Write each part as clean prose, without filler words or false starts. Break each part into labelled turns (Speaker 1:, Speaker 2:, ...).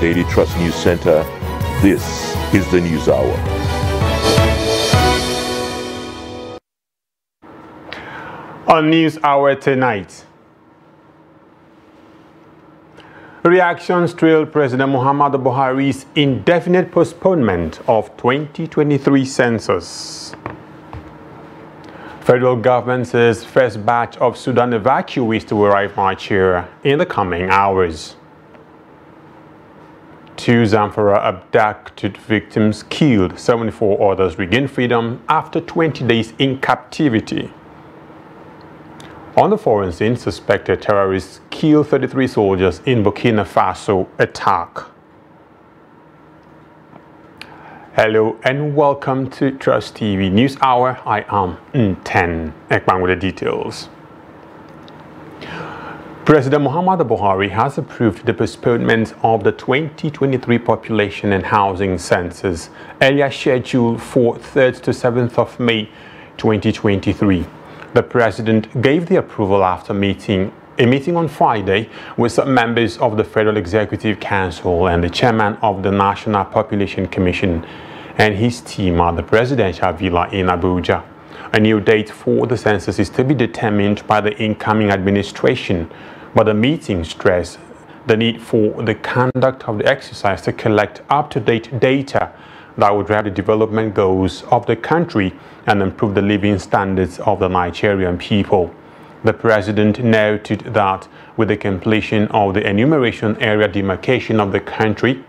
Speaker 1: Daily Trust News Center. This is the News Hour.
Speaker 2: On News Hour tonight, reactions trailed President Muhammadu Buhari's indefinite postponement of 2023 census. Federal government says first batch of Sudan evacuees to arrive in Nigeria in the coming hours. 2 Zamfara abducted victims killed, 74 others regained freedom after 20 days in captivity. On the foreign scene, suspected terrorists killed 33 soldiers in Burkina Faso attack. Hello and welcome to Trust TV News Hour. I am Nten Ekbang with the details. President Muhammadu Buhari has approved the postponement of the 2023 population and housing census, earlier scheduled for 3rd to 7th of May 2023. The president gave the approval after a meeting on Friday with some members of the Federal Executive Council and the chairman of the National Population Commission and his team at the presidential villa in Abuja. A new date for the census is to be determined by the incoming administration, but the meeting stressed the need for the conduct of the exercise to collect up-to-date data that would drive the development goals of the country and improve the living standards of the Nigerian people. The president noted that with the completion of the enumeration area demarcation of the country,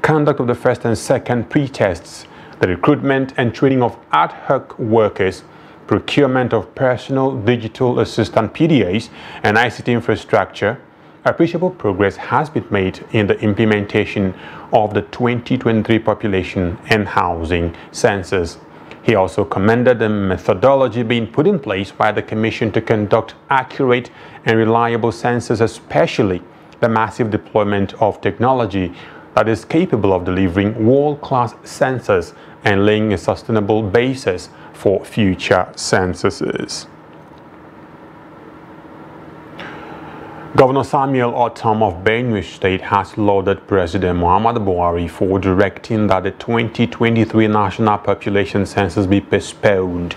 Speaker 2: conduct of the first and second pre-tests, the recruitment and training of ad hoc workers, procurement of personal digital assistant PDAs and ICT infrastructure, appreciable progress has been made in the implementation of the 2023 population and housing census. He also commended the methodology being put in place by the Commission to conduct accurate and reliable census, especially the massive deployment of technology that is capable of delivering world-class census and laying a sustainable basis for future censuses. Governor Samuel Ortom of Benue State has lauded President Muhammadu Buhari for directing that the 2023 national population census be postponed.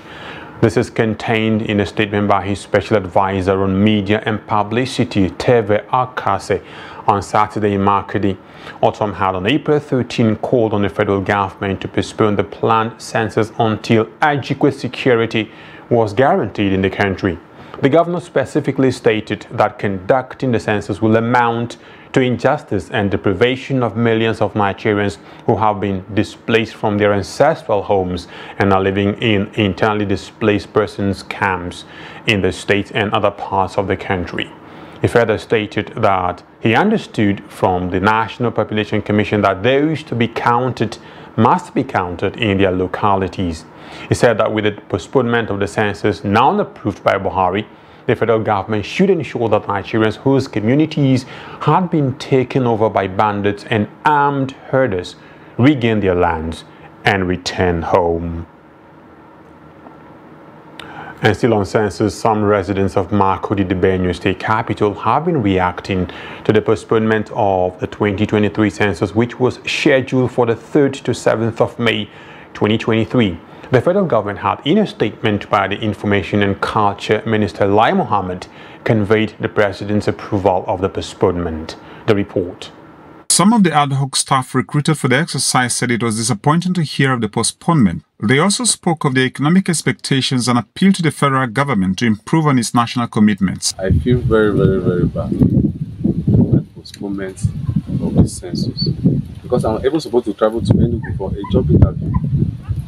Speaker 2: This is contained in a statement by his special advisor on media and publicity, Teve Akase, on Saturday in Makurdi. Ortom had on April 13 called on the federal government to postpone the planned census until adequate security was guaranteed in the country. The governor specifically stated that conducting the census will amount to injustice and deprivation of millions of Nigerians who have been displaced from their ancestral homes and are living in internally displaced persons camps in the state and other parts of the country. He further stated that he understood from the National Population Commission that those to be counted must be counted in their localities. He said that with the postponement of the census now approved by Buhari, the federal government should ensure that Nigerians whose communities had been taken over by bandits and armed herders regain their lands and return home. And still on census, some residents of Makurdi, the Benue State capital, have been reacting to the postponement of the 2023 census, which was scheduled for the 3rd to 7th of May 2023. The federal government had, in a statement by the Information and Culture Minister Lai Mohammed, conveyed the president's approval of the postponement. The report.
Speaker 3: Some of the ad hoc staff recruited for the exercise said it was disappointing to hear of the postponement. They also spoke of the economic expectations and appealed to the federal government to improve on its national commitments.
Speaker 4: I feel very, very, very bad for the postponement of the census because I'm even supposed to travel to Enugu for a job interview.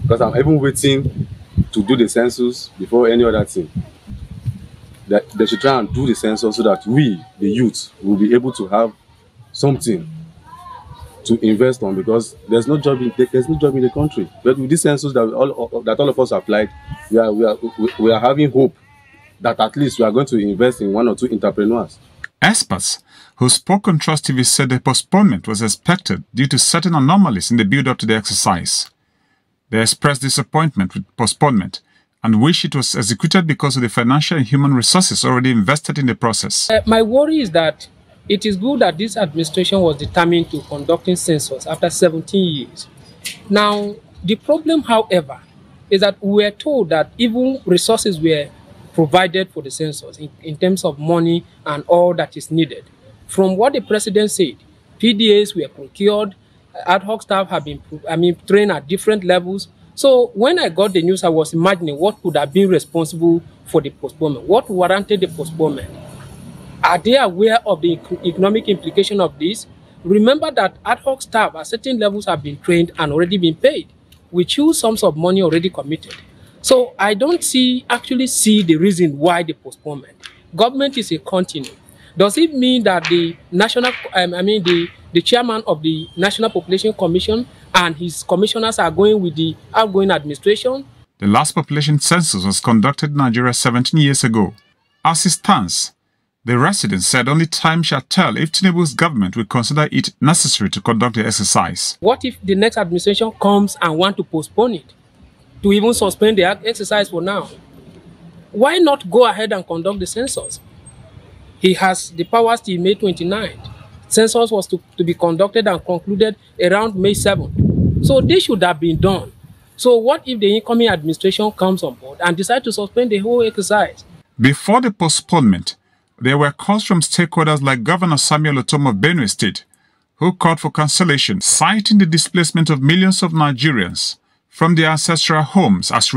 Speaker 4: Because I'm even waiting to do the census before any other thing. That they should try and do the census so that we, the youth, will be able to have something to invest on, because there's no job in the country. But with this census that all of us applied, we are having hope that at least we are going to invest in 1 or 2 entrepreneurs.
Speaker 3: Experts who spoke on Trust TV said the postponement was expected due to certain anomalies in the build-up to the exercise. They expressed disappointment with postponement and wish it was executed because of the financial and human resources already invested in the process.
Speaker 5: My worry is that It is good that this administration was determined to conducting census after 17 years. Now, the problem, however, is that we were told that even resources were provided for the census in terms of money and all that is needed. From what the president said, PDAs were procured, ad hoc staff have been trained at different levels. So when I got the news, I was imagining what could have been responsible for the postponement, what warranted the postponement. Are they aware of the economic implication of this? Remember that ad hoc staff at certain levels have been trained and already been paid, with huge sums of money already committed. So I don't actually see the reason why the postponement. Government is a continuum. Does it mean that the the chairman of the National Population Commission and his commissioners are going with the outgoing administration?
Speaker 3: The last population census was conducted in Nigeria 17 years ago. As it stands, the residents said only time shall tell if Tinubu's government will consider it necessary to conduct the exercise.
Speaker 5: What if the next administration comes and want to postpone it, to even suspend the exercise for now? Why not go ahead and conduct the census? He has the powers till May 29th. Census was to be conducted and concluded around May 7th. So this should have been done. So what if the incoming administration comes on board and decides to suspend the whole exercise?
Speaker 3: Before the postponement, there were calls from stakeholders like Governor Samuel Otom of Benue State, who called for cancellation, citing the displacement of millions of Nigerians from their ancestral homes as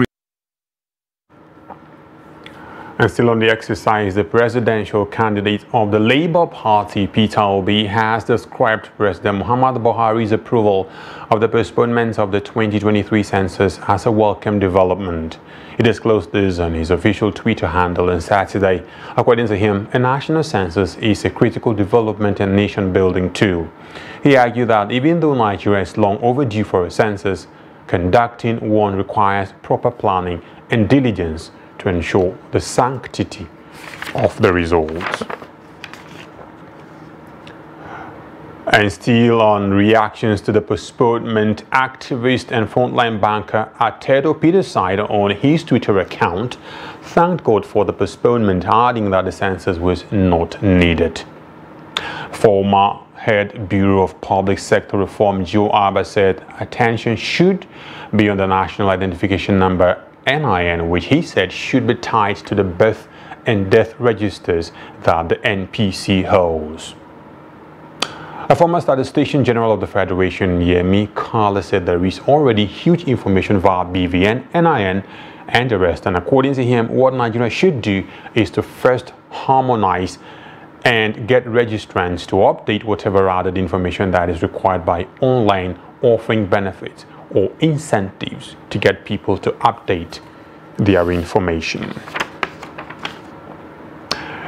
Speaker 2: And still on the exercise, the presidential candidate of the Labour Party, Peter Obi, has described President Muhammadu Buhari's approval of the postponement of the 2023 census as a welcome development. He disclosed this on his official Twitter handle on Saturday. According to him, a national census is a critical development and nation-building tool. He argued that even though Nigeria is long overdue for a census, conducting one requires proper planning and diligence to ensure the sanctity of the results. And still on reactions to the postponement, activist and frontline banker Atedo Peterside on his Twitter account thanked God for the postponement, adding that the census was not needed. Former Head Bureau of Public Sector Reform Joe Abba said attention should be on the National Identification Number NIN, which he said should be tied to the birth and death registers that the NPC holds. A former Statistician General of the Federation, Yemi Kala, said there is already huge information via BVN, NIN, and the rest. And according to him, what Nigeria should do is to first harmonize and get registrants to update whatever added information that is required by online offering benefits or incentives to get people to update their information.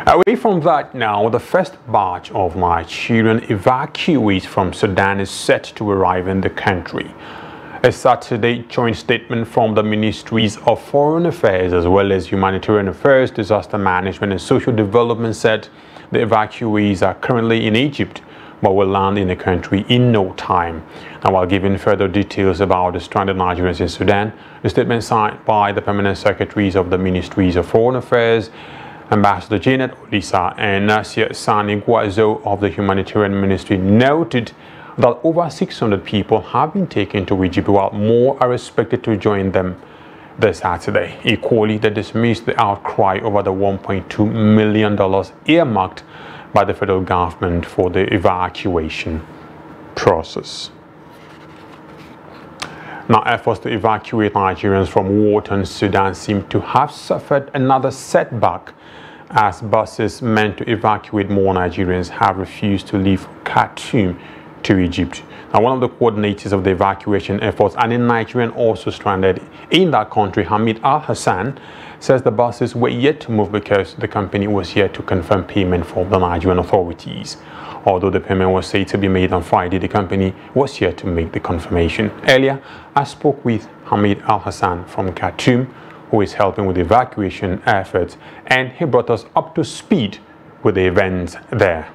Speaker 2: Away from that now, the first batch of Nigerian evacuees from Sudan is set to arrive in the country. A Saturday joint statement from the Ministries of Foreign Affairs as well as Humanitarian Affairs, Disaster Management and Social Development said the evacuees are currently in Egypt but will land in the country in no time. Now, while giving further details about the stranded Nigerians in Sudan, the statement signed by the permanent secretaries of the Ministries of Foreign Affairs, Ambassador Janet Olisa and Nasir Sani Guazo of the Humanitarian Ministry, noted that over 600 people have been taken to Egypt while more are expected to join them this Saturday. Equally, they dismissed the outcry over the $1.2 million earmarked by the federal government for the evacuation process. Now, efforts to evacuate Nigerians from war-torn Sudan seem to have suffered another setback as buses meant to evacuate more Nigerians have refused to leave Khartoum to Egypt. Now, one of the coordinators of the evacuation efforts and a Nigerian also stranded in that country, Hamid Al-Hassan, says the buses were yet to move because the company was yet to confirm payment from the Nigerian authorities. Although the payment was said to be made on Friday, the company was yet to make the confirmation. Earlier, I spoke with Hamid Al-Hassan from Khartoum, who is helping with the evacuation efforts, and he brought us up to speed with the events there.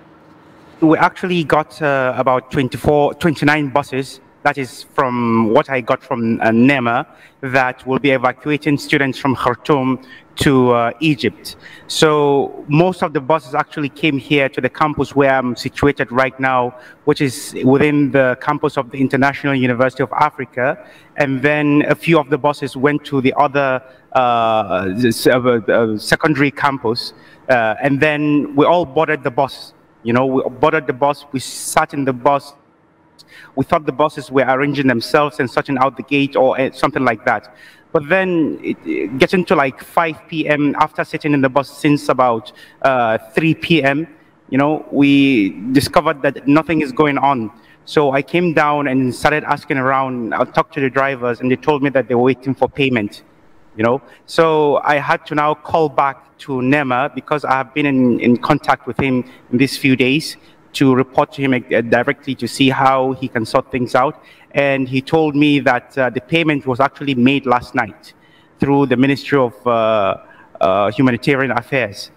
Speaker 6: We actually got about 29 buses that is from what I got from NEMA, that will be evacuating students from Khartoum to Egypt. So most of the buses actually came here to the campus where I'm situated right now, which is within the campus of the International University of Africa. And then a few of the buses went to the other secondary campus. And then we all boarded the bus. You know, we boarded the bus, we sat in the bus. We thought the buses were arranging themselves and sorting out the gate or something like that. But then getting to like 5 p.m. after sitting in the bus since about 3 p.m., you know, we discovered that nothing is going on. So I came down and started asking around. I talked to the drivers and they told me that they were waiting for payment, you know. So I had to now call back to NEMA because I have been in contact with him in these few days to report to him directly to see how he can sort things out. And he told me that the payment was actually made last night through the Ministry of Humanitarian Affairs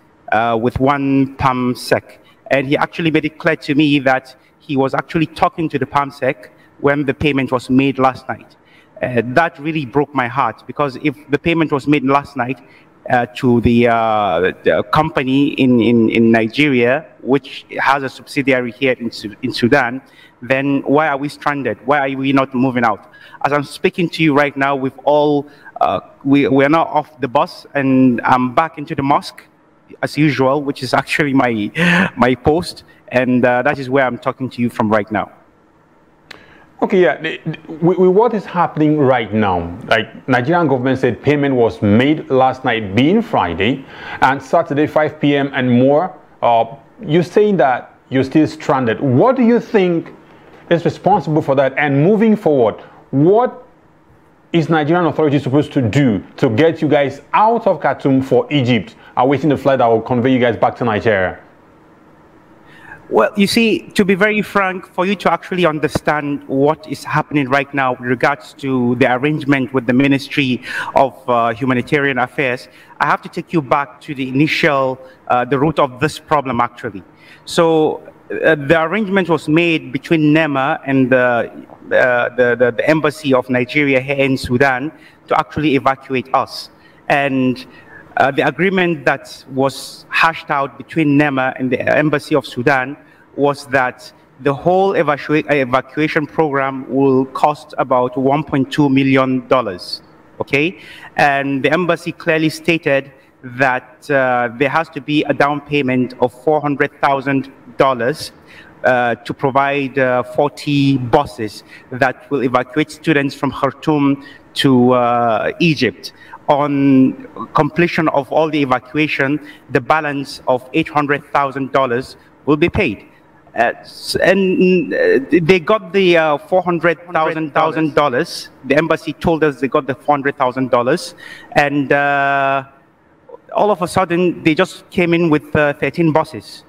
Speaker 6: with one PAMSEC. And he actually made it clear to me that he was actually talking to the PAMSEC when the payment was made last night. That really broke my heart, because if the payment was made last night to the company in Nigeria, which has a subsidiary here in Sudan, then why are we stranded? Why are we not moving out? As I'm speaking to you right now, we've all we are now off the bus, and I'm back into the mosque as usual, which is actually my post, and that is where I'm talking to you from right now.
Speaker 2: Okay, yeah. What is happening right now? Like, Nigerian government said payment was made last night, being Friday, and Saturday 5 p.m. and more. You're saying that you're still stranded. What do you think is responsible for that? And moving forward, what is Nigerian authorities supposed to do to get you guys out of Khartoum for Egypt, awaiting the flight that will convey you guys back to Nigeria?
Speaker 6: Well, you see, to be very frank, for you to actually understand what is happening right now with regards to the arrangement with the Ministry of Humanitarian Affairs, I have to take you back to the initial, the root of this problem, actually. So the arrangement was made between NEMA and the Embassy of Nigeria here in Sudan to actually evacuate us. And the agreement that was hashed out between NEMA and the Embassy of Sudan was that the whole evacuation program will cost about $1.2 million, okay? And the embassy clearly stated that there has to be a down payment of $400,000 to provide 40 buses that will evacuate students from Khartoum to Egypt. On completion of all the evacuation, the balance of $800,000 will be paid. And they got the $400,000. The embassy told us they got the $400,000. And all of a sudden, they just came in with 13 buses,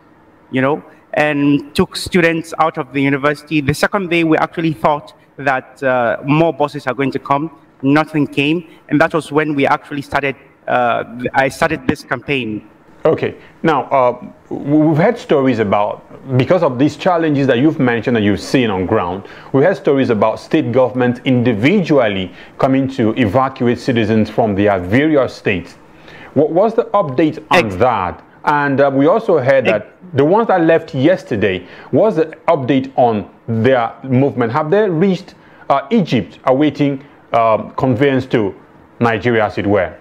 Speaker 6: you know, and took students out of the university. The second day, we actually thought that more buses are going to come. Nothing came, and that was when we actually started. I started this campaign.
Speaker 2: Okay. Now, we've heard stories about, because of these challenges that you've mentioned and you've seen on ground, we heard stories about state governments individually coming to evacuate citizens from their various states. What was the update on that? And we also heard that the ones that left yesterday, was the update on their movement? Have they reached Egypt, awaiting conveyance to Nigeria, as it were?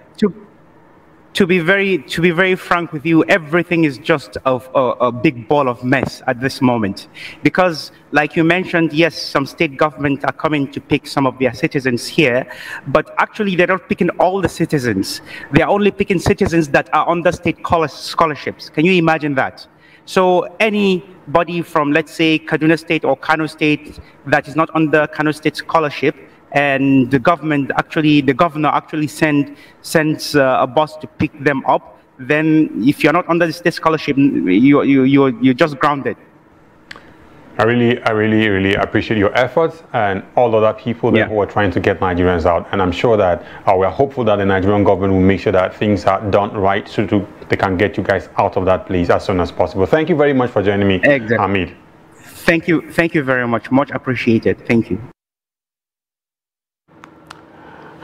Speaker 6: To be very frank with you, everything is just a big ball of mess at this moment, because, like you mentioned, yes, some state governments are coming to pick some of their citizens here, but actually they're not picking all the citizens. They're only picking citizens that are under state scholarships. Can you imagine that? So anybody from, let's say, Kaduna State or Kano State that is not under Kano State scholarship, and the governor actually sends a bus to pick them up, then if you're not under the state scholarship, you're just grounded.
Speaker 2: I really appreciate your efforts and all other people that who are trying to get Nigerians out. And I'm sure that we are hopeful that the Nigerian government will make sure that things are done right so they can get you guys out of that place as soon as possible. Thank you very much for joining me, Hamid.
Speaker 6: Thank you very much. Much appreciated. Thank you.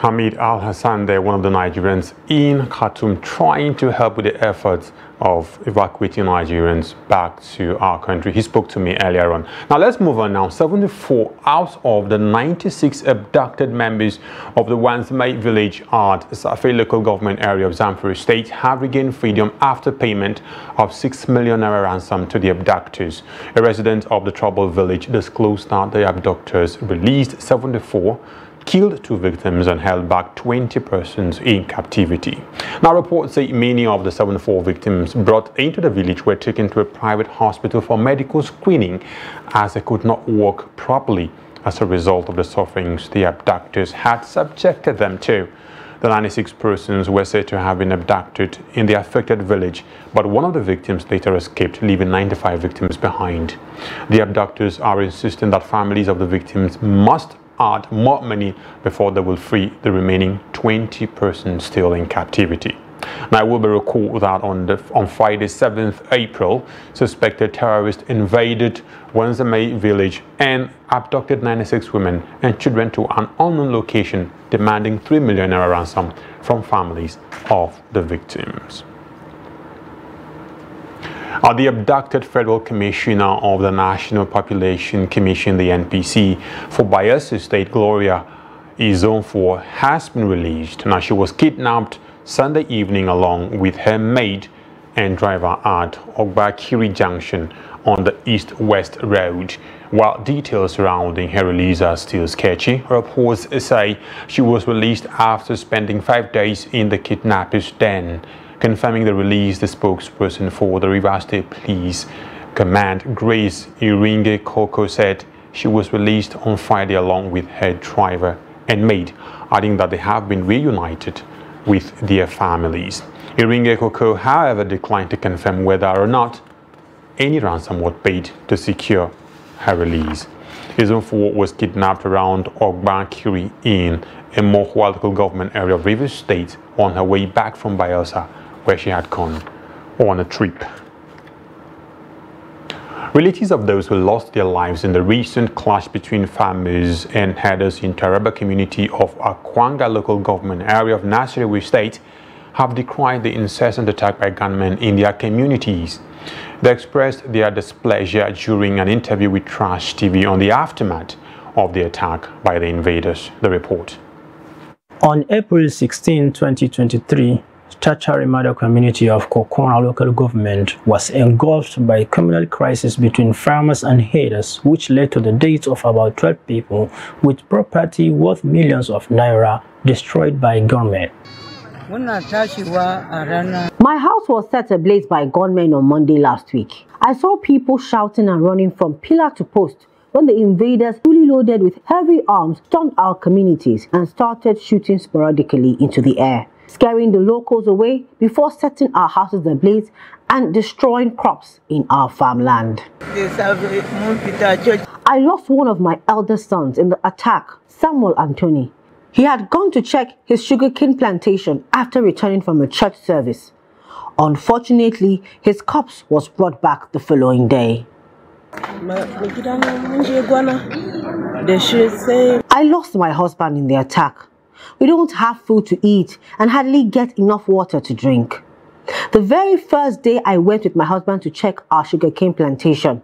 Speaker 2: Hamid Al-Hassan there, one of the Nigerians in Khartoum, trying to help with the efforts of evacuating Nigerians back to our country. He spoke to me earlier on. Now let's move on now. 74 out of the 96 abducted members of the Wanzamay village at Safe local government area of Zamfara state have regained freedom after payment of 6 million naira ransom to the abductors. A resident of the troubled village disclosed that the abductors released 74, killed 2 victims and held back 20 persons in captivity. Now reports say many of the 74 victims brought into the village were taken to a private hospital for medical screening as they could not walk properly as a result of the sufferings the abductors had subjected them to. The 96 persons were said to have been abducted in the affected village, but one of the victims later escaped, leaving 95 victims behind. The abductors are insisting that families of the victims must add more money before they will free the remaining 20 persons still in captivity. Now, it will be recalled that on Friday, 7th April, suspected terrorists invaded Wanzamay village and abducted 96 women and children to an unknown location, demanding 3 million naira ransom from families of the victims. The abducted Federal Commissioner of the National Population Commission, the NPC, for Bayelsa State, Gloria Izonfor, has been released. Now, she was kidnapped Sunday evening along with her maid and driver at Ogbakiri Junction on the East-West Road. While details surrounding her release are still sketchy, reports say she was released after spending 5 days in the kidnappers' den. Confirming the release, the spokesperson for the Rivers State Police Command, Grace Iringe Koko, said she was released on Friday along with her driver and maid, adding that they have been reunited with their families. Iringe Koko, however, declined to confirm whether or not any ransom was paid to secure her release. Izonfor was kidnapped around Ogbakiri in a Mohwa local government area of Rivers State on her way back from Bayelsa, where she had gone on a trip. Relatives of those who lost their lives in the recent clash between farmers and herders in Taraba community of Akwanga local government area of Nasarawa State have decried the incessant attack by gunmen in their communities. They expressed their displeasure during an interview with Trash TV on the aftermath of the attack by the invaders. The report.
Speaker 7: On April 16, 2023, Chacharimada community of Kokona local government was engulfed by a communal crisis between farmers and herders, which led to the death of about 12 people with property worth millions of naira destroyed by gunmen.
Speaker 8: My house was set ablaze by gunmen on Monday last week. I saw people shouting and running from pillar to post when the invaders, fully loaded with heavy arms, stormed our communities and started shooting sporadically into the air, scaring the locals away before setting our houses ablaze and destroying crops in our farmland. I lost one of my eldest sons in the attack, Samuel Anthony. He had gone to check his sugarcane plantation after returning from a church service. Unfortunately, his corpse was brought back the following day. I lost my husband in the attack. We don't have food to eat and hardly get enough water to drink. The very first day I went with my husband to check our sugarcane plantation,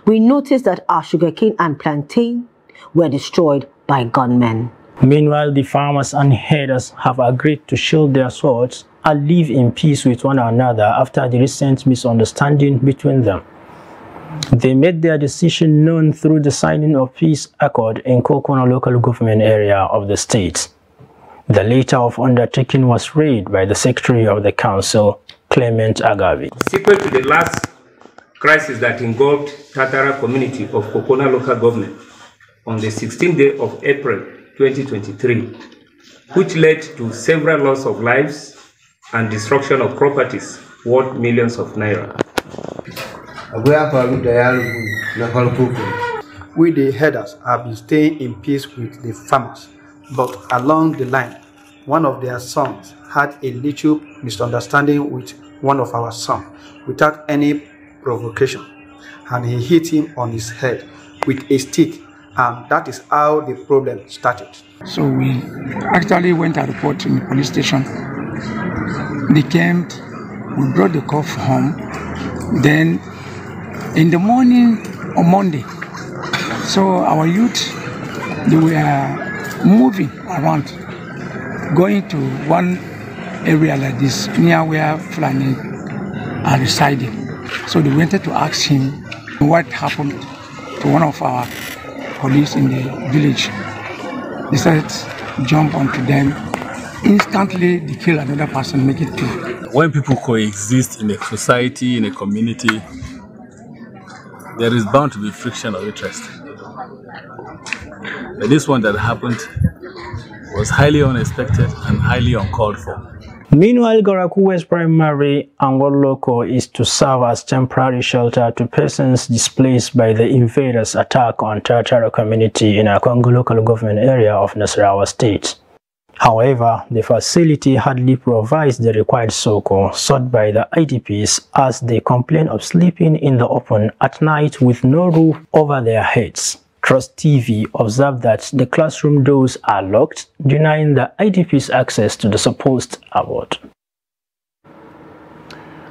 Speaker 8: we noticed that our sugarcane and plantain were destroyed by gunmen.
Speaker 7: Meanwhile, the farmers and herders have agreed to shield their swords and live in peace with one another after the recent misunderstanding between them. They made their decision known through the signing of peace accord in Kokona local government area of the state. The letter of undertaking was read by the Secretary of the Council, Clement Agavi.
Speaker 9: Sequel to the last crisis that engulfed Tatara community of Kokona local government on the 16th day of April 2023, which led to several loss of lives and destruction of properties worth millions of naira.
Speaker 10: We the herders have been staying in peace with the farmers, but along the line, one of their sons had a little misunderstanding with one of our sons without any provocation, and he hit him on his head with a stick And that is how the problem started.
Speaker 11: So we actually went and reported in the police station. They came, we brought the cop home. Then in the morning on Monday, so our youth, they were moving around, going to one area like this, near where Fulani are residing. So they wanted to ask him what happened to one of our police in the village. They started to jump onto them. Instantly, they kill another person, make it two.
Speaker 12: When people coexist in a society, in a community, there is bound to be friction of interest. But this one that happened was highly unexpected and highly uncalled for.
Speaker 7: Meanwhile, Garaku West Primary and World Local is to serve as temporary shelter to persons displaced by the invaders' attack on Tatara community in Akongo local government area of Nasarawa State. However, the facility hardly provides the required SOCO sought by the IDPs as they complain of sleeping in the open at night with no roof over their heads. Trust TV observed that the classroom doors are locked, denying the IDPs access to the supposed abode.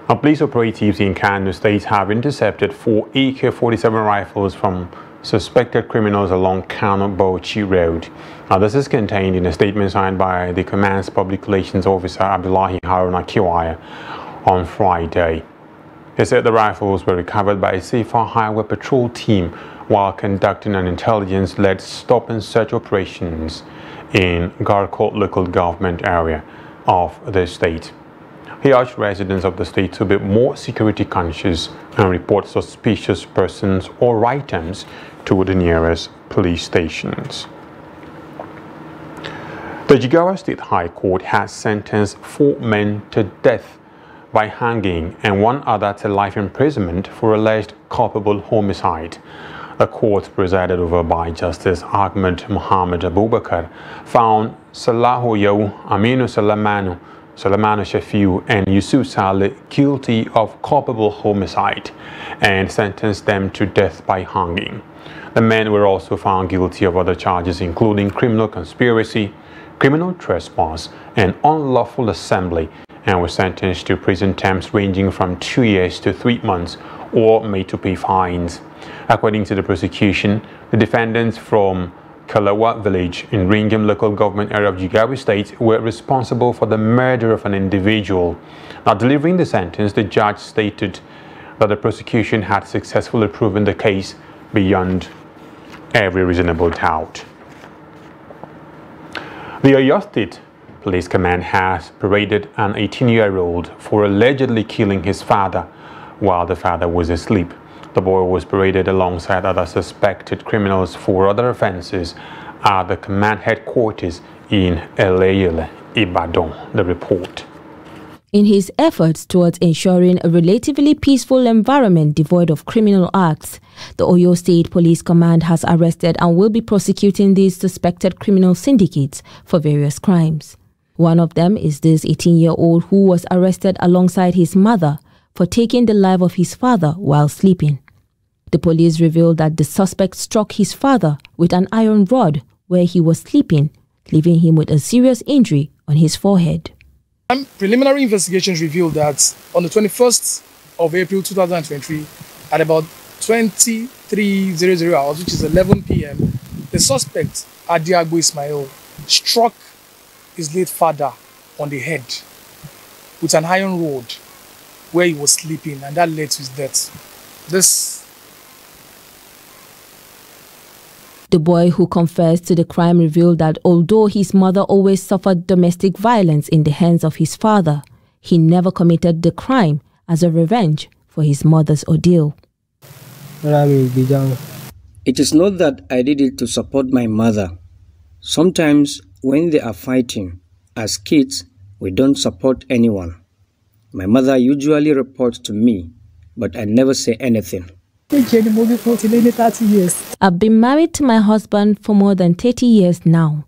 Speaker 2: Police operatives in Kano State have intercepted 4 AK-47 rifles from suspected criminals along Kano-Bauchi Road. Now, this is contained in a statement signed by the Command's Public Relations Officer Abdullahi Haruna Kiwaya on Friday. He said the rifles were recovered by a Safer Highway Patrol team while conducting an intelligence-led stop-and-search operations in Garkot local government area of the state. He urged residents of the state to be more security conscious and report suspicious persons or items to the nearest police stations. The Jigawa State High Court has sentenced 4 men to death by hanging and 1 other to life imprisonment for alleged culpable homicide. The court, presided over by Justice Ahmed Muhammad Abubakar, found Salahu Yau, Aminu Salamanu Shafiu, and Yusuf Saleh guilty of culpable homicide and sentenced them to death by hanging. The men were also found guilty of other charges including criminal conspiracy, criminal trespass, and unlawful assembly, and were sentenced to prison terms ranging from 2 years to 3 months or made to pay fines. According to the prosecution, the defendants from Kalawa village in Ringim local government area of Jigawa State were responsible for the murder of an individual. Now, delivering the sentence, the judge stated that the prosecution had successfully proven the case beyond every reasonable doubt. The Oyo State Police Command has paraded an 18-year-old for allegedly killing his father while the father was asleep. The boy was paraded alongside other suspected criminals for other offences at the command headquarters in Eleyele, Ibadan. The report.
Speaker 13: In his efforts towards ensuring a relatively peaceful environment devoid of criminal acts, the Oyo State Police Command has arrested and will be prosecuting these suspected criminal syndicates for various crimes. One of them is this 18-year-old who was arrested alongside his mother for taking the life of his father while sleeping. The police revealed that the suspect struck his father with an iron rod where he was sleeping, leaving him with a serious injury on his forehead.
Speaker 14: Preliminary investigations revealed that on the 21st of April 2023, at about 23:00 hours, which is 11 p.m., the suspect, Adiagbo Ismail, struck his late father on the head with an iron rod where he was sleeping, and that led to his death.
Speaker 13: The boy who confessed to the crime revealed that although his mother always suffered domestic violence in the hands of his father, he never committed the crime as a revenge for his mother's ordeal.
Speaker 15: It is not that I did it to support my mother. Sometimes when they are fighting, as kids, we don't support anyone. My mother usually reports to me, but I never say anything.
Speaker 13: I've been married to my husband for more than 30 years now.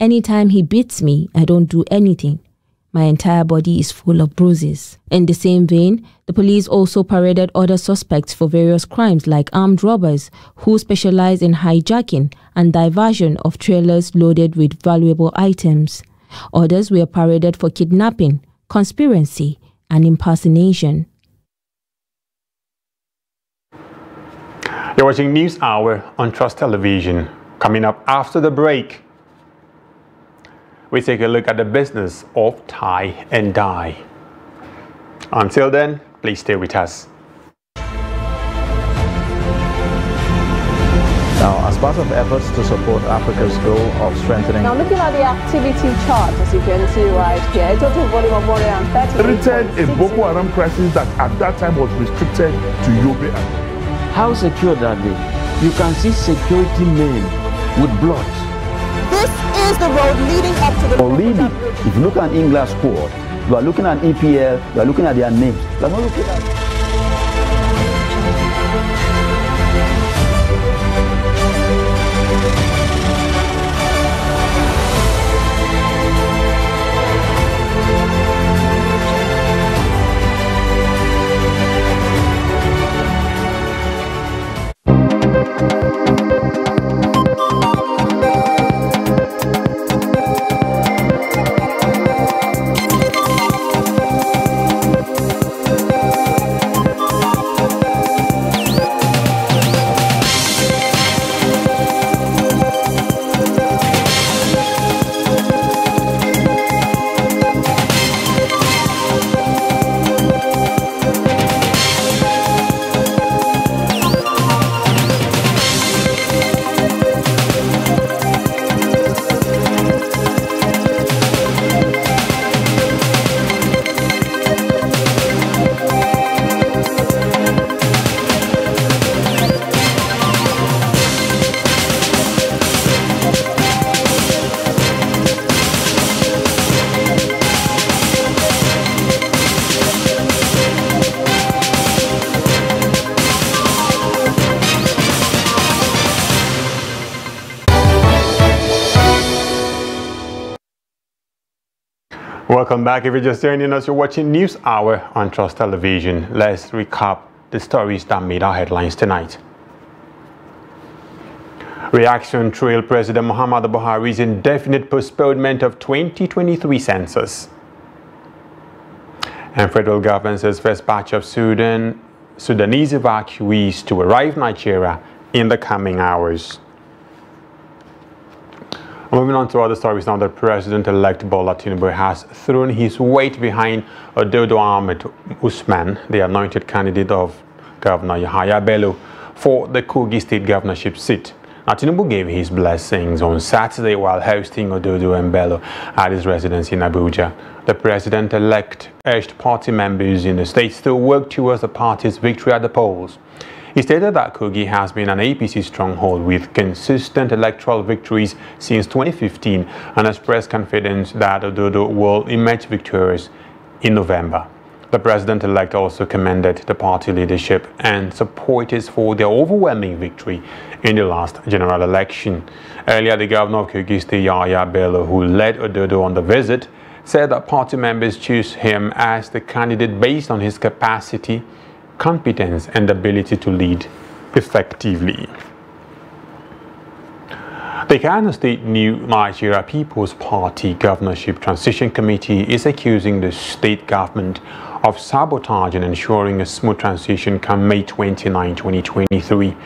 Speaker 13: Anytime he beats me, I don't do anything. My entire body is full of bruises. In the same vein, the police also paraded other suspects for various crimes like armed robbers who specialize in hijacking and diversion of trailers loaded with valuable items. Others were paraded for kidnapping, conspiracy, and impersonation.
Speaker 2: You're watching News Hour on Trust Television. Coming up after the break, we take a look at the business of tie and dye. Until then, please stay with us.
Speaker 16: Now, as part of efforts to support Africa's goal of strengthening...
Speaker 17: Now, looking at the activity chart, as you can see right here, a total volume of 130...
Speaker 1: Treated a Boko Haram crisis that at that time was restricted to Yobe.
Speaker 18: How secure are they? You can see security men with blood.
Speaker 17: This is the road leading up to the...
Speaker 16: Really, if you look at England squad, you are looking at EPL, you are looking at their names. You are not looking at...
Speaker 2: Welcome back. If you're just joining us, you're watching News Hour on Trust Television. Let's recap the stories that made our headlines tonight. Reaction trailed President Muhammadu Buhari's indefinite postponement of 2023 census. And federal government says first batch of Sudanese evacuees to arrive Nigeria in the coming hours. Moving on to other stories now, the President-elect Bola Tinubu has thrown his weight behind Ododo Ahmed Usman, the anointed candidate of Governor Yahaya Bello for the Kogi State governorship seat. Now, Tinubu gave his blessings on Saturday while hosting Ododo and Bello at his residence in Abuja. The President-elect urged party members in the state to work towards the party's victory at the polls. He stated that Kogi has been an APC stronghold with consistent electoral victories since 2015 and expressed confidence that Ododo will emerge victorious in November. The president-elect also commended the party leadership and supporters for their overwhelming victory in the last general election. Earlier, the governor of Kogi State, Yahaya Bello, who led Ododo on the visit, said that party members choose him as the candidate based on his capacity, competence and ability to lead effectively. The Kano State New Nigeria People's Party Governorship Transition Committee is accusing the state government of sabotage and ensuring a smooth transition come May 29, 2023.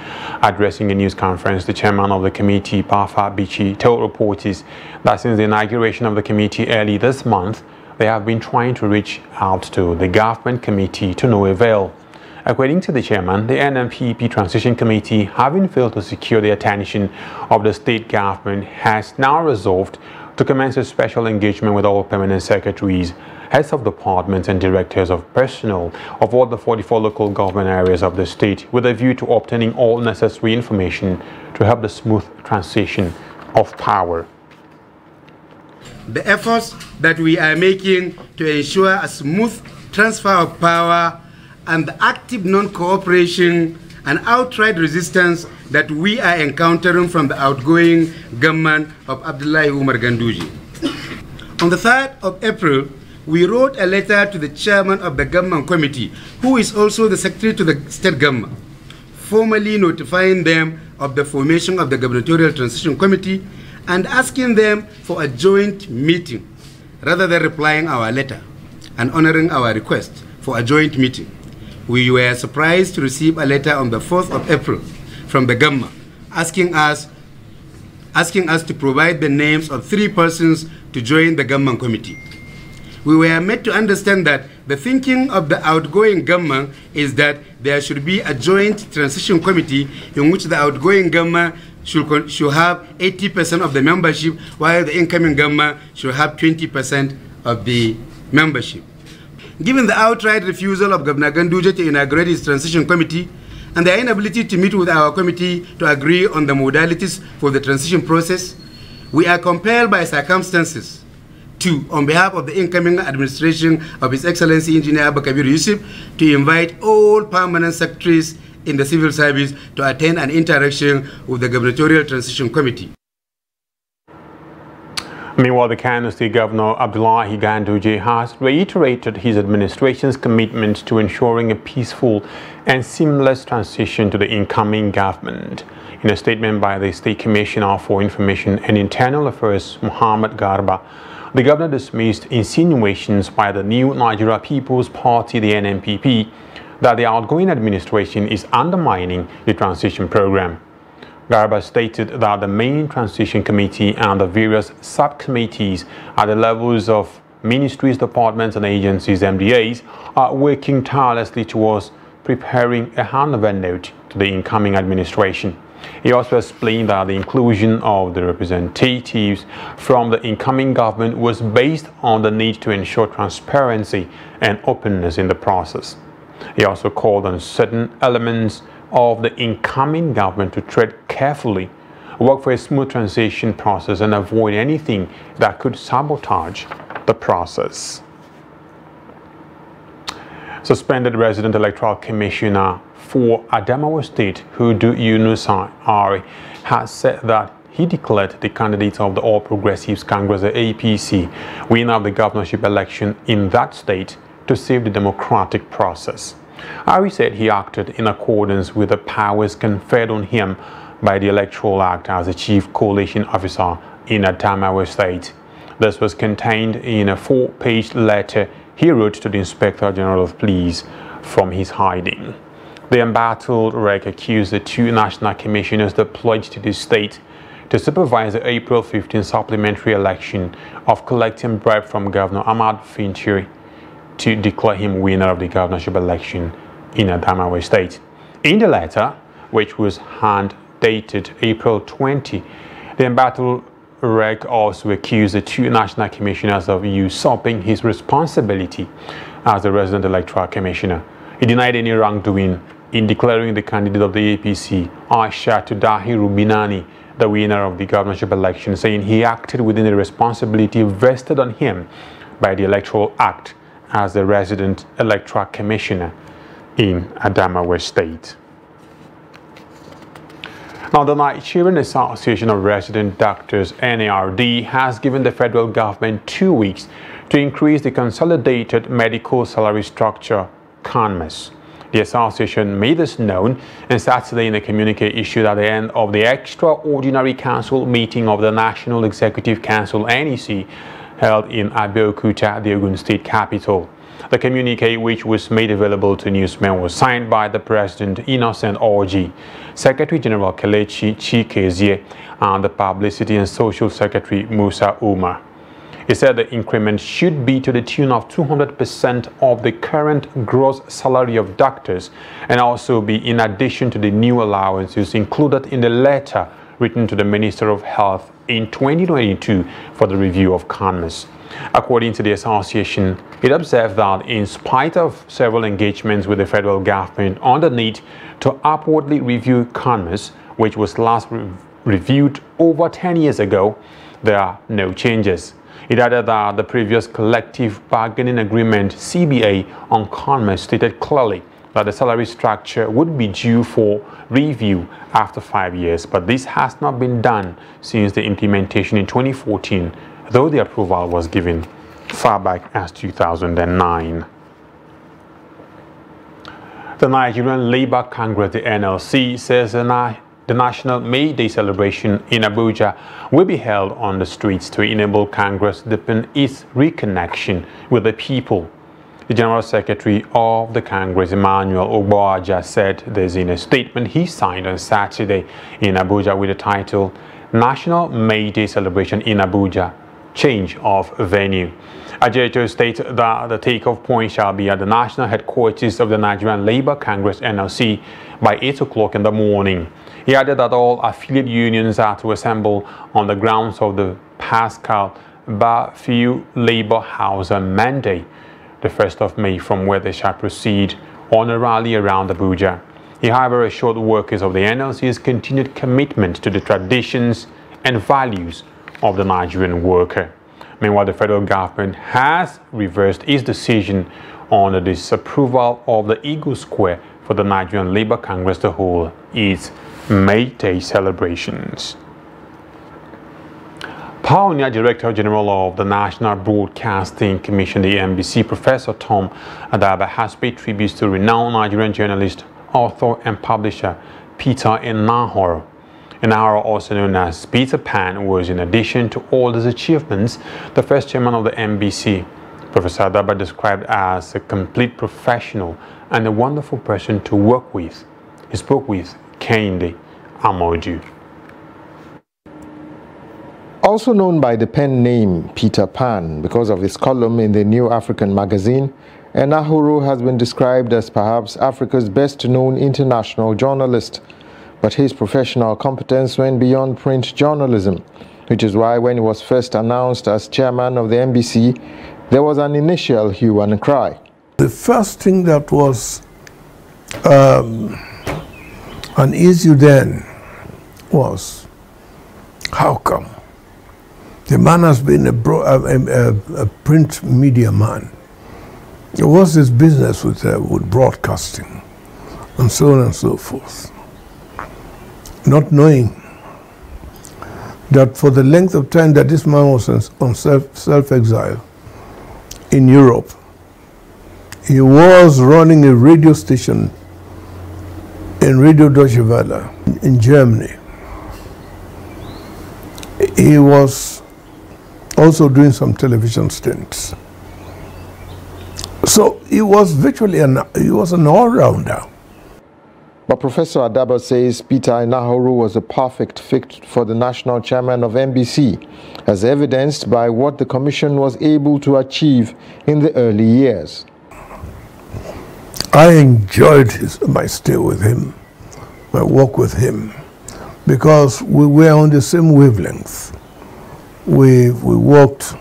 Speaker 2: Addressing a news conference, the chairman of the committee, Pafa Bichi, told reporters that since the inauguration of the committee early this month, they have been trying to reach out to the government committee to no avail. According to the chairman, the NNPP Transition Committee, having failed to secure the attention of the state government, has now resolved to commence a special engagement with all permanent secretaries, heads of departments and directors of personnel of all the 44 local government areas of the state with a view to obtaining all necessary information to help the smooth transition of power.
Speaker 19: The efforts that we are making to ensure a smooth transfer of power and the active non-cooperation and outright resistance that we are encountering from the outgoing government of Abdullahi Umar Ganduje. On the 3rd of April we wrote a letter to the chairman of the government committee, who is also the secretary to the state government, formally notifying them of the formation of the gubernatorial transition committee and asking them for a joint meeting, rather than replying our letter and honoring our request for a joint meeting. We were surprised to receive a letter on the 4th of April from the government asking us to provide the names of 3 persons to join the government committee. We were made to understand that the thinking of the outgoing government is that there should be a joint transition committee in which the outgoing government should have 80% of the membership, while the incoming government should have 20% of the membership. Given the outright refusal of Governor Ganduje to inaugurate his transition committee and their inability to meet with our committee to agree on the modalities for the transition process, we are compelled by circumstances to, on behalf of the incoming administration of His Excellency Engineer Abba Kabir Yusuf, to invite all permanent secretaries in the civil service to attend an interaction with the gubernatorial transition committee.
Speaker 2: Meanwhile, the Kano State Governor Abdullahi Ganduje has reiterated his administration's commitment to ensuring a peaceful and seamless transition to the incoming government. In a statement by the State Commissioner for Information and Internal Affairs, Muhammad Garba, the governor dismissed insinuations by the new Nigeria People's Party, the NNPP, that the outgoing administration is undermining the transition program. Garba stated that the main transition committee and the various subcommittees at the levels of ministries, departments and agencies, MDAs, are working tirelessly towards preparing a handover note to the incoming administration. He also explained that the inclusion of the representatives from the incoming government was based on the need to ensure transparency and openness in the process. He also called on certain elements of the incoming government to tread carefully, work for a smooth transition process and avoid anything that could sabotage the process. Suspended resident electoral commissioner for Adamawa State, Hudu Yunusa Ari, has said that he declared the candidate of the All Progressives Congress, the APC, winner of the governorship election in that state to save the democratic process. Ari said he acted in accordance with the powers conferred on him by the Electoral Act as the chief coalition officer in Adamawa State. This was contained in a 4-page letter he wrote to the Inspector General of Police from his hiding. The embattled REC accused the 2 national commissioners deployed to the state to supervise the April 15 supplementary election of collecting bribe from Governor Ahmad Fintiri to declare him winner of the governorship election in Adamawa State. In the letter, which was hand-dated April 20, the embattled REC also accused the 2 national commissioners of usurping his responsibility as the resident electoral commissioner. He denied any wrongdoing in declaring the candidate of the APC, Aishatu Dahiru Binani, the winner of the governorship election, saying he acted within the responsibility vested on him by the Electoral Act as the resident electoral commissioner in Adamawa State. Now, the Nigerian Association of Resident Doctors, NARD, has given the federal government 2 weeks to increase the Consolidated Medical Salary Structure, CONMES. The association made this known on Saturday in a communique issued at the end of the extraordinary council meeting of the National Executive Council, NEC, held in Abeokuta, the Ogun State capital. The communique, which was made available to newsmen, was signed by the President Innocent Orji, Secretary General Kelechi Chikezie, and the Publicity and Social Secretary Musa Umar. He said the increment should be to the tune of 200% of the current gross salary of doctors and also be in addition to the new allowances included in the letter written to the Minister of Health in 2022 for the review of CONMES. According to the association, it observed that in spite of several engagements with the federal government on the need to upwardly review CONMES, which was last reviewed over 10 years ago, there are no changes. It added that the previous collective bargaining agreement, CBA, on CONMES stated clearly that the salary structure would be due for review after 5 years, but this has not been done since the implementation in 2014, though the approval was given far back as 2009. The Nigerian Labour Congress, the NLC, says the National May Day celebration in Abuja will be held on the streets to enable Congress to deepen its reconnection with the people. The General Secretary of the Congress, Emmanuel Ogboaja, said this in a statement he signed on Saturday in Abuja with the title National May Day Celebration in Abuja, Change of Venue. Ajeto states that the takeoff point shall be at the national headquarters of the Nigerian Labour Congress NLC by 8 o'clock in the morning. He added that all affiliate unions are to assemble on the grounds of the Pascal Bafiu Labour House on Monday, the 1st of May, from where they shall proceed on a rally around Abuja. He, however, assured workers of the NLC's continued commitment to the traditions and values of the Nigerian worker. Meanwhile, the federal government has reversed its decision on the disapproval of the Eagle Square for the Nigerian Labour Congress to hold its May Day celebrations. Pioneer Director General of the National Broadcasting Commission, the NBC, Professor Tom Adaba, has paid tributes to renowned Nigerian journalist, author and publisher Peter Enahoro. Enahoro, also known as Peter Pan, was, in addition to all his achievements, the first chairman of the NBC. Professor Adaba described as a complete professional and a wonderful person to work with. He spoke with Kehinde Amoju.
Speaker 20: Also known by the pen name Peter Pan because of his column in the New African magazine, Enahoro has been described as perhaps Africa's best-known international journalist. But his professional competence went beyond print journalism, which is why when he was first announced as chairman of the NBC, there was an initial hue and cry.
Speaker 21: The first thing that was an issue then was, how come? The man has been a print media man. What's his business with broadcasting? And so on and so forth. Not knowing that for the length of time that this man was on self-exile in Europe, he was running a radio station in Radio Deutsche Welle in Germany. He was also doing some television stints. So he was virtually an all-rounder.
Speaker 20: But Professor Adaba says Peter Enahoro was a perfect fit for the national chairman of NBC, as evidenced by what the commission was able to achieve in the early years.
Speaker 21: I enjoyed my stay with him, my work with him, because we were on the same wavelength. We worked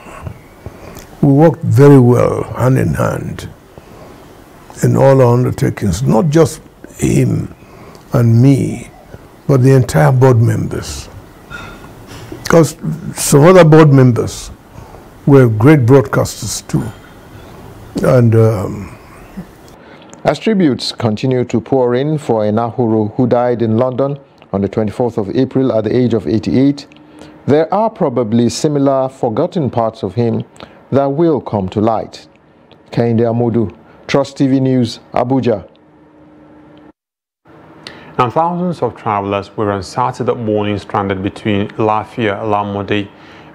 Speaker 21: very well, hand in hand, in all our undertakings, not just him and me, but the entire board members. Because some other board members were great broadcasters too. And
Speaker 20: as tributes continue to pour in for Enahoro, who died in London on the 24th of April at the age of 88, there are probably similar forgotten parts of him that will come to light. Kehinde Amoju, Trust TV News, Abuja.
Speaker 2: And thousands of travelers were on Saturday morning stranded between Lafia, Lamode,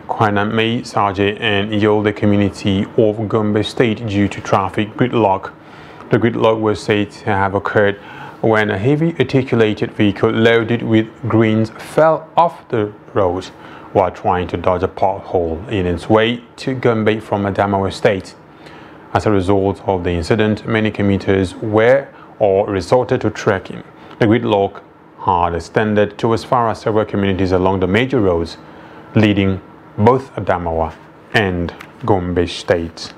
Speaker 2: Kwaname, Saje and Yolde community of Gombe State due to traffic gridlock. The gridlock was said to have occurred when a heavy articulated vehicle loaded with grains fell off the road while trying to dodge a pothole in its way to Gombe from Adamawa State. As a result of the incident, many commuters were or resorted to trekking. The gridlock had extended to as far as several communities along the major roads leading both Adamawa and Gombe State.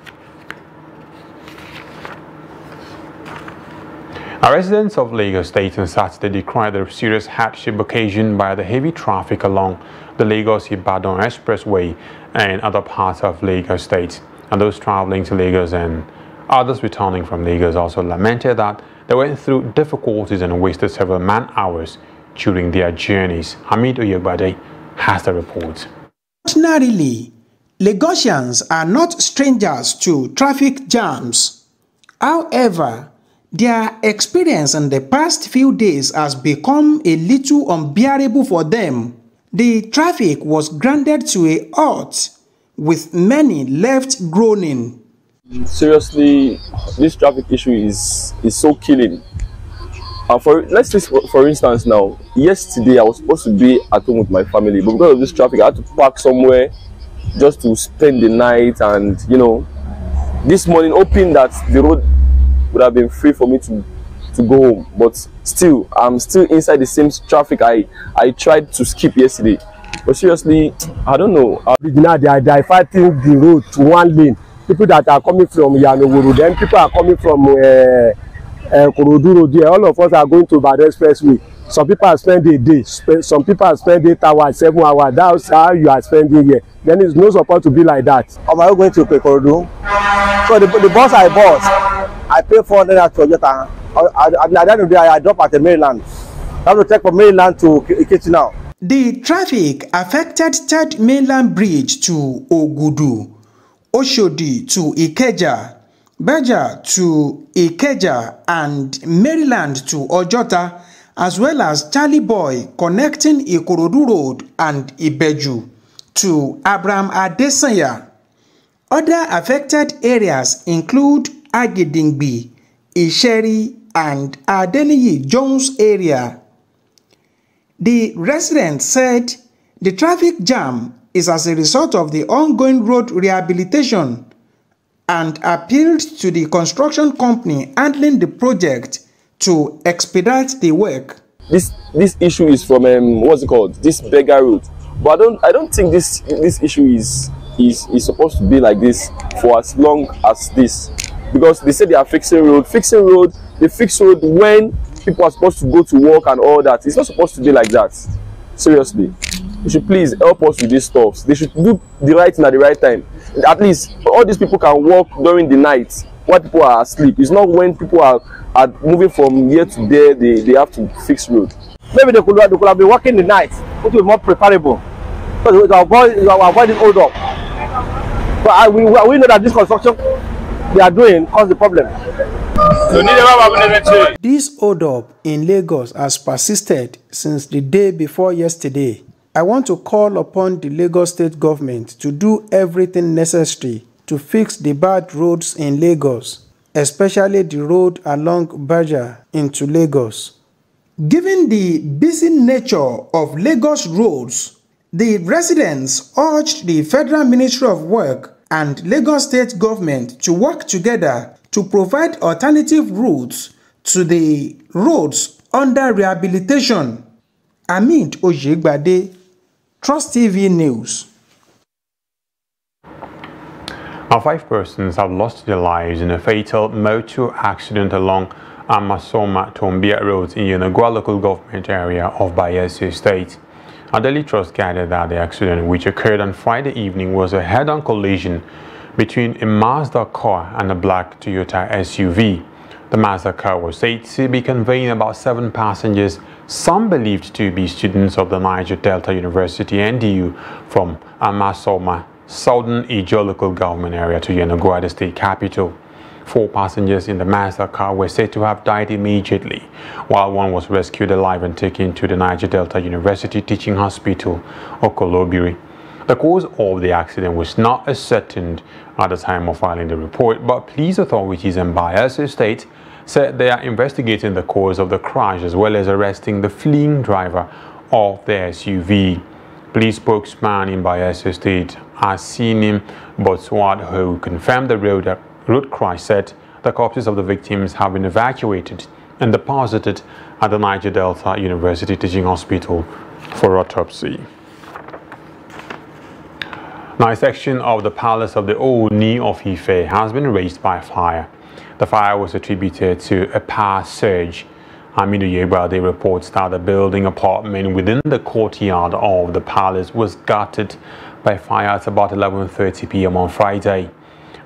Speaker 2: Our residents of Lagos State on Saturday decried the serious hardship occasioned by the heavy traffic along the Lagos-Ibadan Expressway and other parts of Lagos State. And those traveling to Lagos and others returning from Lagos also lamented that they went through difficulties and wasted several man-hours during their journeys. Hamid Oyegbade has the report.
Speaker 22: Ordinarily,
Speaker 4: Lagosians are not strangers to traffic jams. However, their experience in the past few days has become a little unbearable for them. The traffic was grounded to a halt, with many left groaning.
Speaker 22: Seriously, this traffic issue is so killing. Let's take for instance now, yesterday I was supposed to be at home with my family, but because of this traffic I had to park somewhere just to spend the night, and you know, this morning hoping that the road would have been free for me to go home, but still I'm still inside the same traffic I tried to skip yesterday. But seriously, I don't know.
Speaker 23: Now they are diverting the road to one lane. People that are coming from Yanowuru, then people are coming from Koroduro there. All of us are going to Bado Expressway. Some people are spending a day, some people are spending 8 hours, 7 hours. That's how you are spending here. Then it's no support to be like that.
Speaker 24: Am I going to pay Korodu? So the bus I bought, I pay 400 at Toyota. At the end of the day, I drop at the Maryland. I have to take from Maryland to Ikiti now.
Speaker 4: The traffic affected 3rd Mainland Bridge to Ogudu, Oshodi to Ikeja, Beja to Ikeja, and Maryland to Ojota, as well as Charlie Boy connecting Ikorodu Road and Ibeju to Abraham Adesanya. Other affected areas include Agidingbi, Isheri, and Adeniyi Jones area. The residents said the traffic jam is as a result of the ongoing road rehabilitation and appealed to the construction company handling the project to expedite the work.
Speaker 22: This issue is from what's it called? This Beggar Road. But I don't think this issue is supposed to be like this for as long as this, because they say they are fixing road. They fix road when people are supposed to go to work and all that. It's not supposed to be like that. Seriously, you should please help us with these stuffs. They should do the right thing at the right time. At least all these people can work during the night while people are asleep. It's not when people are moving from here to there they have to fix road.
Speaker 24: Maybe they could have been working the night, which would be more preferable, because we avoid this hold up. But we know that this construction they are doing cause the problem.
Speaker 4: This hold up in Lagos has persisted since the day before yesterday. I want to call upon the Lagos State government to do everything necessary to fix the bad roads in Lagos, especially the road along Baja into Lagos. Given the busy nature of Lagos roads, the residents urged the Federal Ministry of Work and Lagos State government to work together to provide alternative routes to the roads under rehabilitation. Amit Ojegbade, Trust TV News.
Speaker 2: Now, 5 persons have lost their lives in a fatal motor accident along Amasoma-Tombia Road in Yenagoa local government area of Bayelsa State. Our Daily Trust gathered that the accident, which occurred on Friday evening, was a head-on collision between a Mazda car and a black Toyota SUV. The Mazda car was said to be conveying about 7 passengers, some believed to be students of the Niger Delta University NDU from Amasoma, southern Ijo local government area to Yenagoa, the state capital. 4 passengers in the Mazda car were said to have died immediately, while 1 was rescued alive and taken to the Niger Delta University Teaching Hospital, Okolobiri. The cause of the accident was not ascertained at the time of filing the report, but police authorities in Bayelsa State said they are investigating the cause of the crash as well as arresting the fleeing driver of the SUV. Police spokesman in Bayelsa State, Asinim Botswadho, confirmed the road crash, said the corpses of the victims have been evacuated and deposited at the Niger Delta University Teaching Hospital for autopsy. Now, a section of the palace of the Ooni of Ife has been razed by fire. The fire was attributed to a power surge. Aminu Yegbade reports that the building apartment within the courtyard of the palace was gutted by fire at about 11:30 p.m. on Friday.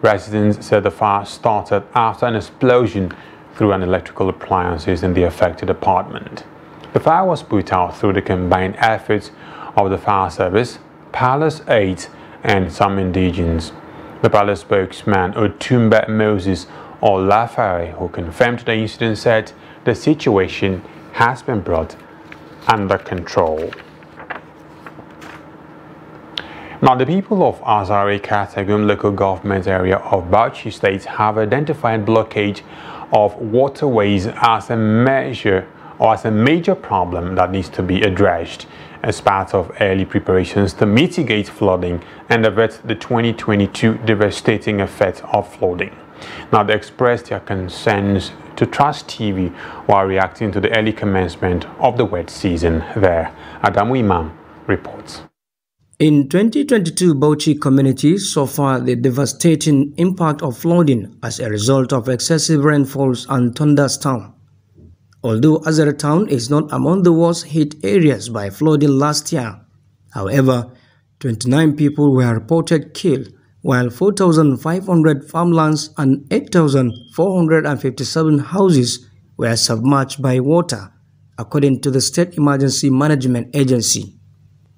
Speaker 2: Residents said the fire started after an explosion through an electrical appliances in the affected apartment. The fire was put out through the combined efforts of the fire service, palace aides, and some indigenes. The palace spokesman Otumba Moses Olafare, who confirmed the incident, said the situation has been brought under control. Now, the people of Azare Katagum local government area of Bauchi State have identified blockage of waterways as a measure or as a major problem that needs to be addressed as part of early preparations to mitigate flooding and avert the 2022 devastating effects of flooding. Now, they expressed their concerns to Trust TV while reacting to the early commencement of the wet season there. Adamu Imam reports.
Speaker 15: In 2022, Bauchi community suffered the devastating impact of flooding as a result of excessive rainfalls and thunderstorms. Although Azare town is not among the worst hit areas by flooding last year, however, 29 people were reported killed, while 4,500 farmlands and 8,457 houses were submerged by water, according to the State Emergency Management Agency.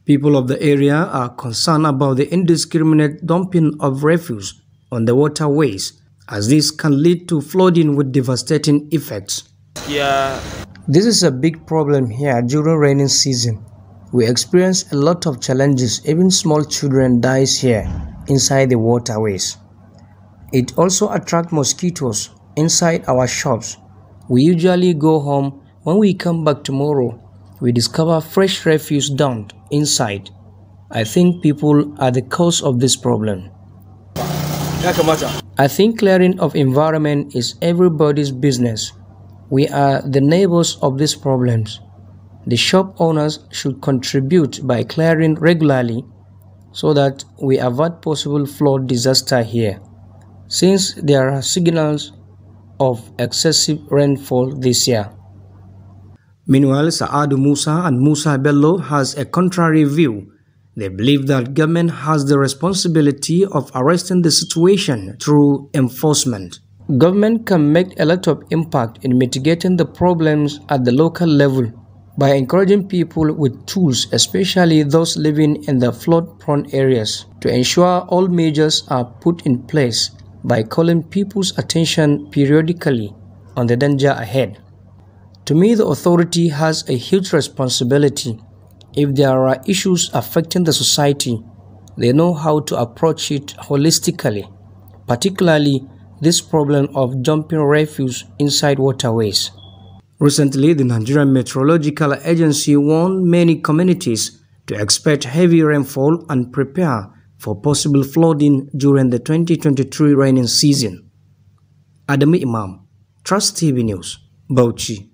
Speaker 15: People of the area are concerned about the indiscriminate dumping of refuse on the waterways, as this can lead to flooding with devastating effects. This is a big problem here during rainy season. We experience a lot of challenges. Even small children die here inside the waterways. It also attracts mosquitoes inside our shops. We usually go home. When we come back tomorrow, we discover fresh refuse dumped inside. I think people are the cause of this problem. I think clearing of environment is everybody's business. We are the neighbors of these problems. The shop owners should contribute by clearing regularly so that we avert possible flood disaster here, since there are signals of excessive rainfall this year. Meanwhile, Saadu Musa and Musa Bello has a contrary view. They believe that government has the responsibility of arresting the situation through enforcement. Government can make a lot of impact in mitigating the problems at the local level by encouraging people with tools, especially those living in the flood-prone areas, to ensure all measures are put in place by calling people's attention periodically on the danger ahead. To me, the authority has a huge responsibility. If there are issues affecting the society, they know how to approach it holistically, particularly this problem of dumping refuse inside waterways. Recently, the Nigerian Meteorological Agency warned many communities to expect heavy rainfall and prepare for possible flooding during the 2023 rainy season. Adamu Imam, Trust TV News, Bauchi.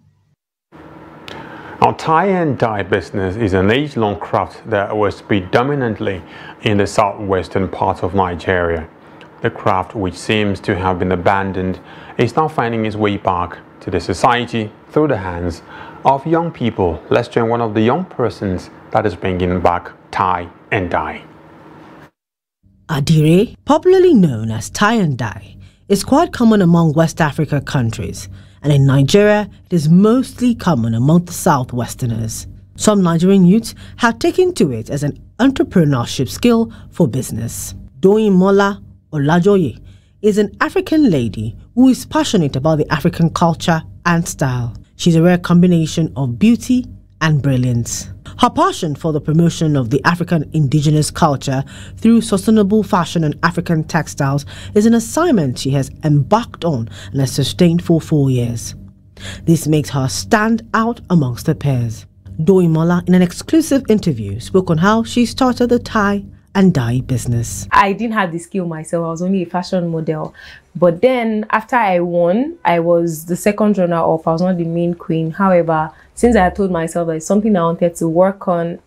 Speaker 2: Now, tie and dye business is an age-long craft that was predominantly in the southwestern part of Nigeria. The craft, which seems to have been abandoned, is now finding its way back to the society through the hands of young people. Let's join one of the young persons that is bringing back tie and dye.
Speaker 3: Adire, popularly known as tie and dye, is quite common among West Africa countries, and in Nigeria, it is mostly common among the Southwesterners. Some Nigerian youths have taken to it as an entrepreneurship skill for business. Doyinmola Olajoye is an African lady who is passionate about the African culture and style. She's a rare combination of beauty and brilliance. Her passion for the promotion of the African indigenous culture through sustainable fashion and African textiles is an assignment she has embarked on and has sustained for 4 years. This makes her stand out amongst her peers. Doyinmola, in an exclusive interview, spoke on how she started the tie and dye business.
Speaker 5: I didn't have the skill myself. I was only a fashion model. But then after I won, I was the second runner-up. I was not the main queen. However, since I had told myself that it's something I wanted to work on,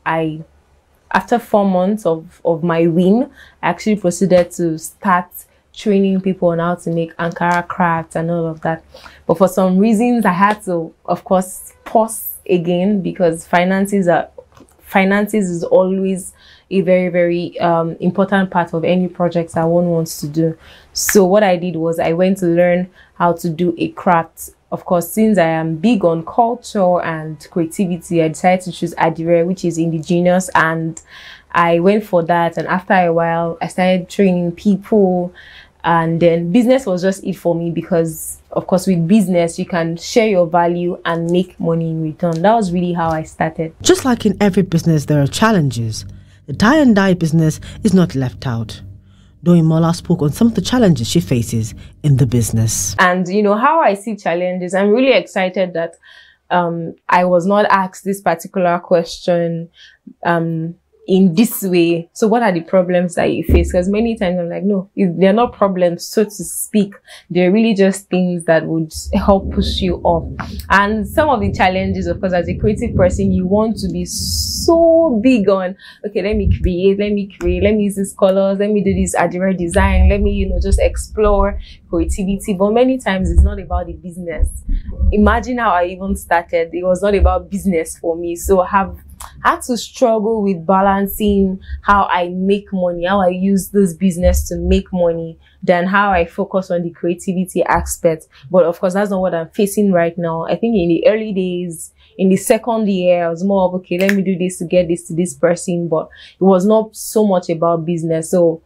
Speaker 5: after 4 months of my win, I actually proceeded to start training people on how to make Ankara crafts and all of that. But for some reasons, I had to, of course, pause again, because finances is always a very, very important part of any projects that one wants to do. So what I did was I went to learn how to do a craft of course, since I am big on culture and creativity, I decided to choose Adire, which is indigenous, and I went for that. And after a while, I started training people, and then business was just it for me because, of course, with business, you can share your value and make money in return. That was really how I started.
Speaker 3: Just like in every business, there are challenges. The tie and dye business is not left out. Doyinmola spoke on some of the challenges she faces in the business.
Speaker 5: And you know how I see challenges, I'm really excited that I was not asked this particular question in this way. So what are the problems that you face? Because many times I'm like, no, they're not problems, so to speak. They're really just things that would help push you up. And some of the challenges, of course, as a creative person, you want to be so big on, okay, let me create, let me use these colors, let me do this Adire design, let me, you know, just explore creativity. But many times it's not about the business. Imagine how I even started. It was not about business for me. So I had to struggle with balancing how I make money, how I use this business to make money, than how I focus on the creativity aspect. But of course, that's not what I'm facing right now. I think in the early days, in the second year, I was more of, okay, let me do this to get this to this person. But it was not so much about business. So,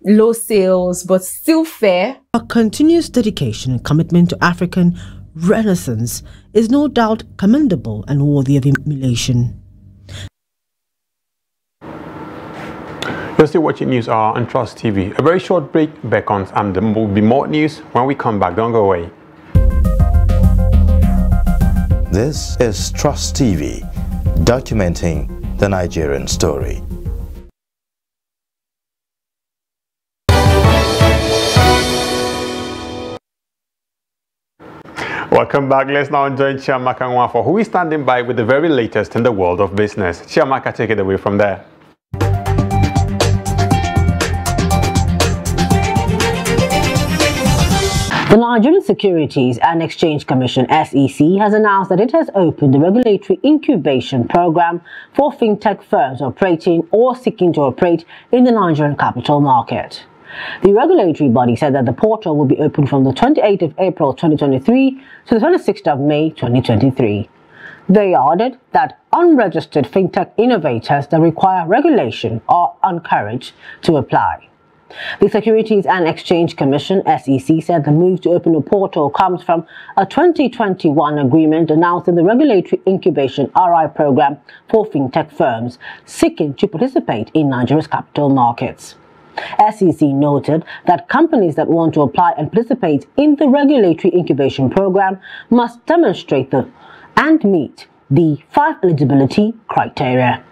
Speaker 5: low sales, but still fair.
Speaker 3: A continuous dedication and commitment to African renaissance is no doubt commendable and worthy of emulation.
Speaker 2: You're still watching News Hour on Trust TV. A very short break beckons, and there will be more news when we come back. Don't go away.
Speaker 6: This is Trust TV, documenting the Nigerian story.
Speaker 2: Welcome back. Let's now join Chiamaka Nwafo, who is standing by with the very latest in the world of business. Chiamaka, take it away from there.
Speaker 3: The Nigerian Securities and Exchange Commission (SEC) has announced that it has opened the regulatory incubation program for fintech firms operating or seeking to operate in the Nigerian capital market. The regulatory body said that the portal will be open from the 28th of April 2023 to the 26th of May 2023. They added that unregistered fintech innovators that require regulation are encouraged to apply. The Securities and Exchange Commission (SEC) said the move to open a portal comes from a 2021 agreement announcing the regulatory incubation RI program for fintech firms seeking to participate in Nigeria's capital markets. SEC noted that companies that want to apply and participate in the regulatory incubation program must demonstrate and meet the 5 eligibility criteria.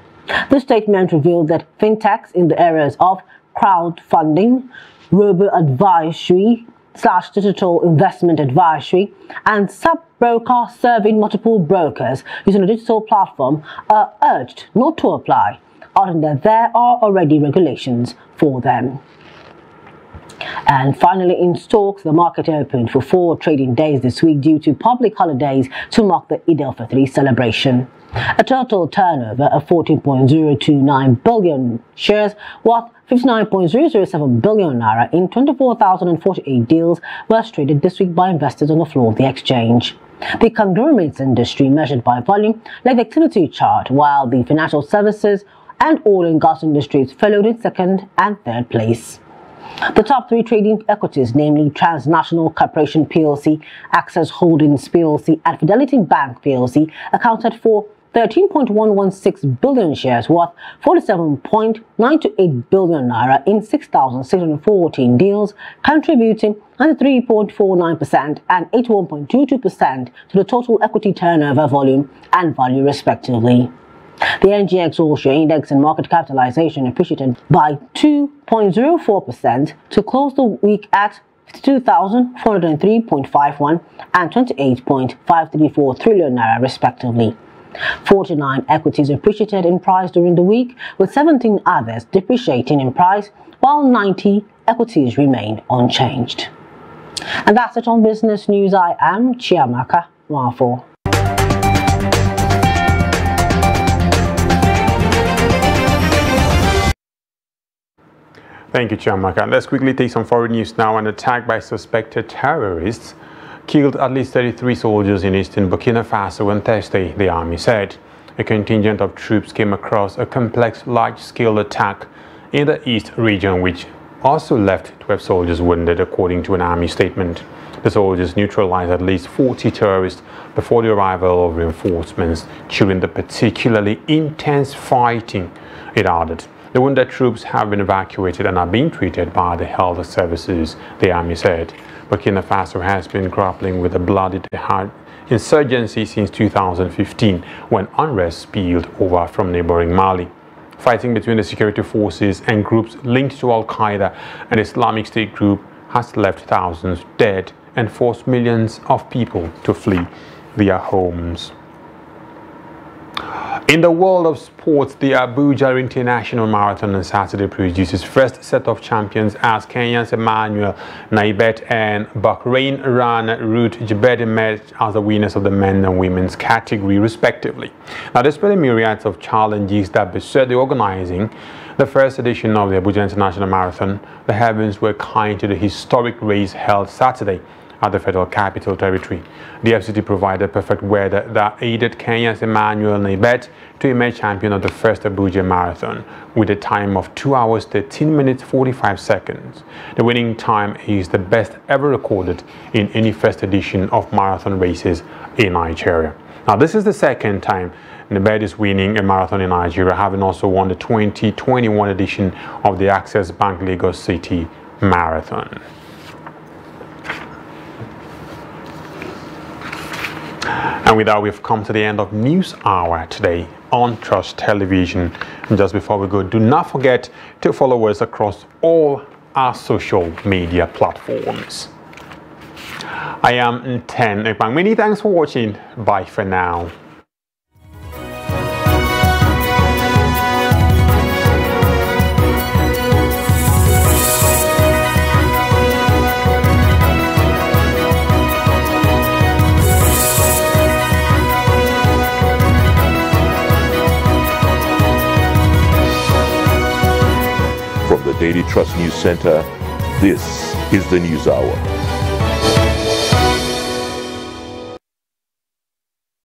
Speaker 3: The statement revealed that fintechs in the areas of crowdfunding, robo-advisory / digital investment advisory, and sub-broker serving multiple brokers using a digital platform are urged not to apply, adding that there are already regulations for them. And finally, in stocks, the market opened for 4 trading days this week due to public holidays to mark the Eid al-Fitr celebration. A total turnover of 14.029 billion shares worth 59.007 billion naira in 24,048 deals was traded this week by investors on the floor of the exchange. The conglomerates industry, measured by volume, led the activity chart, while the financial services and oil and gas industries followed in second and third place. The top 3 trading equities, namely Transnational Corporation PLC, Access Holdings PLC, and Fidelity Bank PLC, accounted for 13.116 billion shares worth 47.928 billion naira in 6,614 deals, contributing 93.49% and 81.22% to the total equity turnover volume and value respectively. The NGX All-Share Index and market capitalization appreciated by 2.04% to close the week at 52,403.51 and 28.534 trillion naira respectively. 49 equities appreciated in price during the week, with 17 others depreciating in price, while 90 equities remain unchanged. And that's it on Business News. I am Chiamaka Nwafo.
Speaker 2: Thank you, Chiamaka. Let's quickly take some foreign news now. An attack by suspected terrorists killed at least 33 soldiers in eastern Burkina Faso on Thursday, the army said. A contingent of troops came across a complex, large-scale attack in the east region, which also left 12 soldiers wounded, according to an army statement. The soldiers neutralized at least 40 terrorists before the arrival of reinforcements during the particularly intense fighting, it added. The wounded troops have been evacuated and are being treated by the health services, the army said. Burkina Faso has been grappling with a bloody insurgency since 2015, when unrest spilled over from neighboring Mali. Fighting between the security forces and groups linked to Al-Qaeda and Islamic State group has left thousands dead and forced millions of people to flee their homes. In the world of sports, the Abuja International Marathon on Saturday produced its first set of champions as Kenya's Emmanuel Naibet and Bahrain runner Ruth Jebede emerged as the winners of the men's and women's category, respectively. Now, despite the myriads of challenges that beset the organizing the first edition of the Abuja International Marathon, the heavens were kind to the historic race held Saturday at the Federal Capital Territory. The FCT provided perfect weather that aided Kenya's Emmanuel Naibet to emerge champion of the first Abuja Marathon with a time of 2 hours 13 minutes 45 seconds. The winning time is the best ever recorded in any first edition of marathon races in Nigeria. Now, this is the second time Naibet is winning a marathon in Nigeria, having also won the 2021 edition of the Access Bank Lagos City Marathon. And with that, we've come to the end of News Hour today on Trust Television. And just before we go, do not forget to follow us across all our social media platforms. I am Nten Ekpang. Many thanks for watching. Bye for now.
Speaker 8: From the Daily Trust News Center, this is the News Hour.